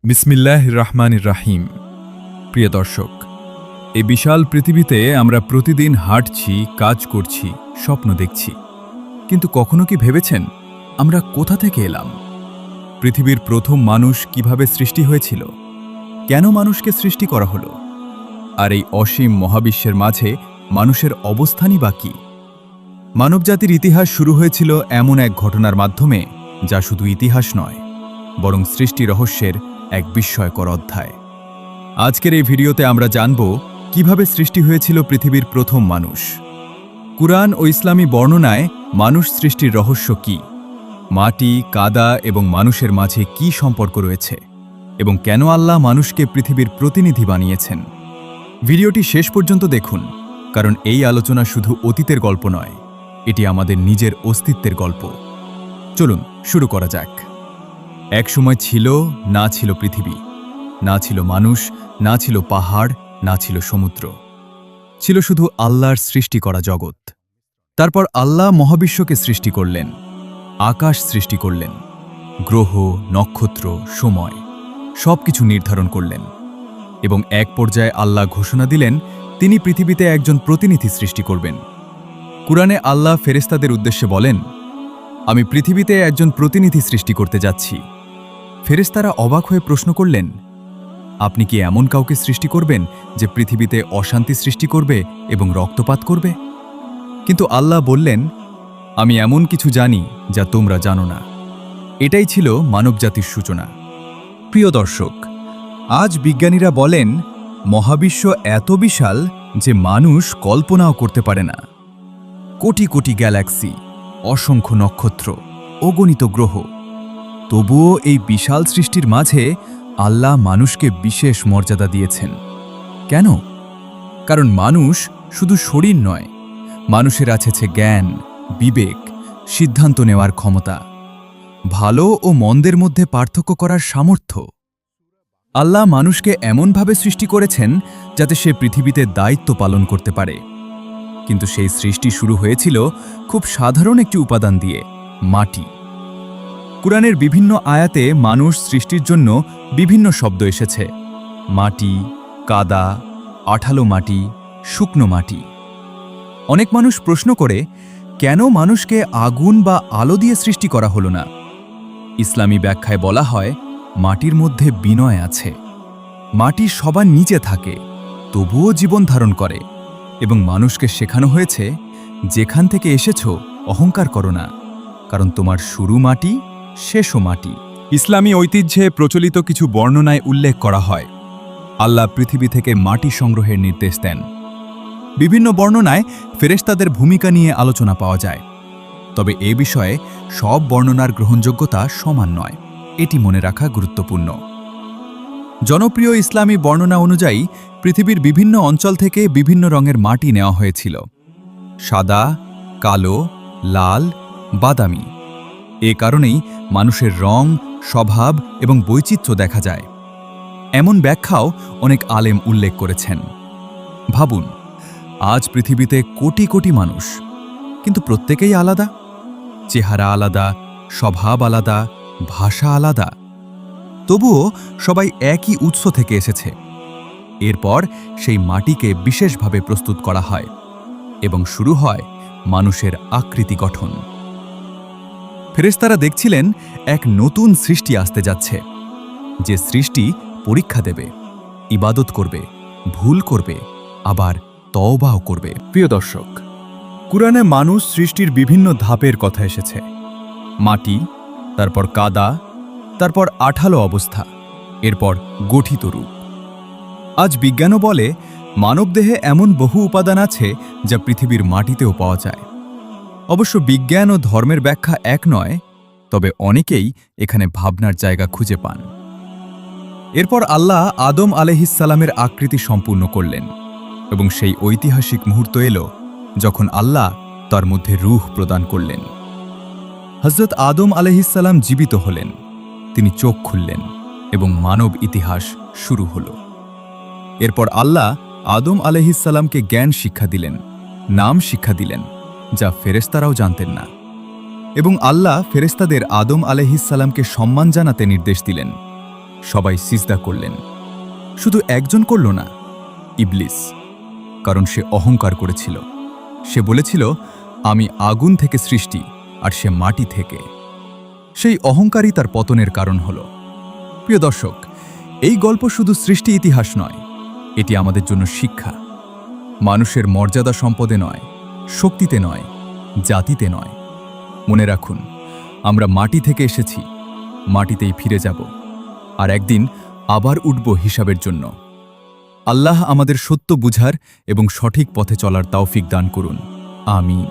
বিসমিল্লাহির রহমানির রাহিম। প্রিয় দর্শক, এই বিশাল পৃথিবীতে আমরা প্রতিদিন হাঁটছি, কাজ করছি, স্বপ্ন দেখছি, কিন্তু কখনো কি ভেবেছেন আমরা কোথা থেকে এলাম? পৃথিবীর প্রথম মানুষ কিভাবে সৃষ্টি হয়েছিল? কেন মানুষকে সৃষ্টি করা হলো? আর এই অসীম মহাবিশ্বের মাঝে মানুষের অবস্থানই বা কী? মানবজাতির ইতিহাস শুরু হয়েছিল এমন এক ঘটনার মাধ্যমে যা শুধু ইতিহাস নয়, বরং সৃষ্টি রহস্যের এক বিস্ময়কর অধ্যায়। আজকের এই ভিডিওতে আমরা জানব কিভাবে সৃষ্টি হয়েছিল পৃথিবীর প্রথম মানুষ। কুরআন ও ইসলামী বর্ণনায় মানুষ সৃষ্টির রহস্য কি, মাটি, কাদা এবং মানুষের মাঝে কি সম্পর্ক রয়েছে, এবং কেন আল্লাহ মানুষকে পৃথিবীর প্রতিনিধি বানিয়েছেন। ভিডিওটি শেষ পর্যন্ত দেখুন, কারণ এই আলোচনা শুধু অতীতের গল্প নয়, এটি আমাদের নিজের অস্তিত্বের গল্প। চলুন শুরু করা যাক। এক সময় ছিল, না ছিল পৃথিবী, না ছিল মানুষ, না ছিল পাহাড়, না ছিল সমুদ্র, ছিল শুধু আল্লাহর সৃষ্টি করা জগৎ। তারপর আল্লাহ মহাবিশ্বকে সৃষ্টি করলেন, আকাশ সৃষ্টি করলেন, গ্রহ, নক্ষত্র, সময় সবকিছু নির্ধারণ করলেন, এবং এক পর্যায়ে আল্লাহ ঘোষণা দিলেন তিনি পৃথিবীতে একজন প্রতিনিধি সৃষ্টি করবেন। কুরআনে আল্লাহ ফেরেশতাদের উদ্দেশ্যে বলেন, আমি পৃথিবীতে একজন প্রতিনিধি সৃষ্টি করতে যাচ্ছি। ফেরেশতারা অবাক হয়ে প্রশ্ন করলেন, আপনি কি এমন কাউকে সৃষ্টি করবেন যে পৃথিবীতে অশান্তি সৃষ্টি করবে এবং রক্তপাত করবে? কিন্তু আল্লাহ বললেন, আমি এমন কিছু জানি যা তোমরা জানো না। এটাই ছিল মানবজাতির সূচনা। প্রিয় দর্শক, আজ বিজ্ঞানীরা বলেন মহাবিশ্ব এত বিশাল যে মানুষ কল্পনাও করতে পারে না। কোটি কোটি গ্যালাক্সি, অসংখ্য নক্ষত্র, অগণিত গ্রহ। তবুও এই বিশাল সৃষ্টির মাঝে আল্লাহ মানুষকে বিশেষ মর্যাদা দিয়েছেন। কেন? কারণ মানুষ শুধু শরীর নয়, মানুষের আছে জ্ঞান, বিবেক, সিদ্ধান্ত নেওয়ার ক্ষমতা, ভালো ও মন্দের মধ্যে পার্থক্য করার সামর্থ্য। আল্লাহ মানুষকে এমনভাবে সৃষ্টি করেছেন যাতে সে পৃথিবীতে দায়িত্ব পালন করতে পারে। কিন্তু সেই সৃষ্টি শুরু হয়েছিল খুব সাধারণ একটি উপাদান দিয়ে, মাটি। কুরআনের বিভিন্ন আয়াতে মানুষ সৃষ্টির জন্য বিভিন্ন শব্দ এসেছে: মাটি, কাদা, আঠালো মাটি, শুকনো মাটি। অনেক মানুষ প্রশ্ন করে, কেন মানুষকে আগুন বা আলো দিয়ে সৃষ্টি করা হলো না? ইসলামী ব্যাখ্যায় বলা হয়, মাটির মধ্যে বিনয় আছে। মাটি সবার নিচে থাকে, তবুও জীবন ধারণ করে, এবং মানুষকে শেখানো হয়েছে, যেখান থেকে এসেছো অহংকার করো না, কারণ তোমার শুরু মাটি, শেষও মাটি। ইসলামী ঐতিহ্যে প্রচলিত কিছু বর্ণনায় উল্লেখ করা হয়, আল্লাহ পৃথিবী থেকে মাটি সংগ্রহের নির্দেশ দেন। বিভিন্ন বর্ণনায় ফেরেশতাদের ভূমিকা নিয়ে আলোচনা পাওয়া যায়। তবে এ বিষয়ে সব বর্ণনার গ্রহণযোগ্যতা সমান নয়, এটি মনে রাখা গুরুত্বপূর্ণ। জনপ্রিয় ইসলামী বর্ণনা অনুযায়ী পৃথিবীর বিভিন্ন অঞ্চল থেকে বিভিন্ন রঙের মাটি নেওয়া হয়েছিল: সাদা, কালো, লাল, বাদামি। এ কারণেই মানুষের রং, স্বভাব এবং বৈচিত্র্য দেখা যায়। এমন ব্যাখ্যাও অনেক আলেম উল্লেখ করেছেন। ভাবুন, আজ পৃথিবীতে কোটি কোটি মানুষ, কিন্তু প্রত্যেকেই আলাদা। চেহারা আলাদা, স্বভাব আলাদা, ভাষা আলাদা। তবুও সবাই একই উৎস থেকে এসেছে। এরপর সেই মাটিকে বিশেষভাবে প্রস্তুত করা হয় এবং শুরু হয় মানুষের আকৃতি গঠন। ফেরেশতারা দেখছিলেন এক নতুন সৃষ্টি আসতে যাচ্ছে, যে সৃষ্টি পরীক্ষা দেবে, ইবাদত করবে, ভুল করবে, আবার তওবাও করবে। প্রিয় দর্শক, কুরআনে মানুষ সৃষ্টির বিভিন্ন ধাপের কথা এসেছে: মাটি, তারপর কাদা, তারপর আঠালো অবস্থা, এরপর গঠিত রূপ। আজ বিজ্ঞানও বলে মানবদেহে এমন বহু উপাদান আছে যা পৃথিবীর মাটিতেও পাওয়া যায়। অবশ্য বিজ্ঞান ও ধর্মের ব্যাখ্যা এক নয়, তবে অনেকেই এখানে ভাবনার জায়গা খুঁজে পান। এরপর আল্লাহ আদম আলাইহিসসালামের আকৃতি সম্পূর্ণ করলেন, এবং সেই ঐতিহাসিক মুহূর্ত এলো যখন আল্লাহ তার মধ্যে রূহ প্রদান করলেন। হযরত আদম আলাইহিসসালাম জীবিত হলেন, তিনি চোখ খুললেন এবং মানব ইতিহাস শুরু হল। এরপর আল্লাহ আদম আলাইহিসসালামকে জ্ঞান শিক্ষা দিলেন, নাম শিক্ষা দিলেন, যা ফেরেশতারাও জানতেন না, এবং আল্লাহ ফেরেশতাদের আদম আলাইহিসসালামকে সম্মান জানাতে নির্দেশ দিলেন। সবাই সিজদা করলেন। শুধু একজন করল না, ইবলিস। কারণ সে অহংকার করেছিল। সে বলেছিল, আমি আগুন থেকে সৃষ্টি আর সে মাটি থেকে। সেই অহংকারই তার পতনের কারণ হল। প্রিয় দর্শক, এই গল্প শুধু সৃষ্টি ইতিহাস নয়, এটি আমাদের জন্য শিক্ষা। মানুষের মর্যাদা সম্পদে নয়, শক্তিতে নয়, জাতিতে নয়। মনে রাখুন, আমরা মাটি থেকে এসেছি, মাটিতেই ফিরে যাব, আর একদিন আবার উঠব হিসাবের জন্য। আল্লাহ আমাদের সত্য বুঝার এবং সঠিক পথে চলার তৌফিক দান করুন। আমিন।